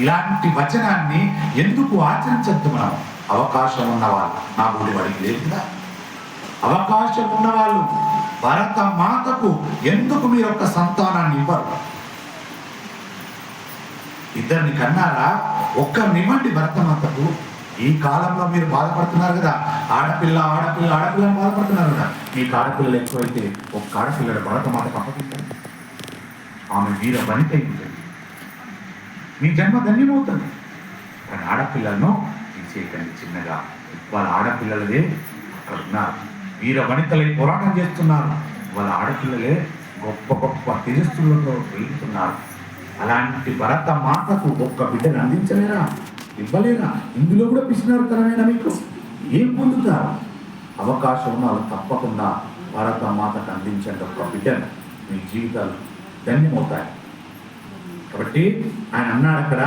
ఇలాంటి వచనాన్ని ఎందుకు ఆచరించద్దు? మనం అవకాశం ఉన్నవాళ్ళు, నా బుడి వాడికి లేదు కదా, అవకాశం ఉన్నవాళ్ళు భరత మాతకు ఎందుకు మీరు ఒక సంతానాన్ని ఇవ్వరు? ఇద్దరిని కన్నారా? ఒక్కరినివ్వండి భరత మాతకు. ఈ కాలంలో మీరు బాధపడుతున్నారు కదా, ఆడపిల్ల ఆడపిల్ల ఆడపిల్లని బాధపడుతున్నారు కదా. మీకు ఆడపిల్లలు ఎక్కువైతే ఒక్క ఆడపిల్లడు భరత మాత పక్కకుంటారు, ఆమె వీర వనిత ఉంటుంది, మీ జన్మ ధన్యమవుతుంది. కానీ ఆడపిల్లలను తీసేయకండి చిన్నగా. వాళ్ళ ఆడపిల్లలదే అక్కడ ఉన్నారు, వీర వనితలై పోరాటం చేస్తున్నారు. వాళ్ళ ఆడపిల్లలే గొప్ప గొప్ప తేజస్సులతో వెలుగుతున్నారు. అలాంటి భరత మాతకు ఒక్క బిడ్డను అందించలేరా? ఇవ్వలేరా? ఇందులో కూడా పిసినారుతనమేనా? మీకు ఏం పొందుతారు? అవకాశం ఉన్న వాళ్ళు తప్పకుండా భరత మాతకు అందించండి ఒక్క బిడ్డను, మీ జీవితాలు ధన్యమవుతాయి. కాబట్టి ఆయన అన్నాడు అక్కడ,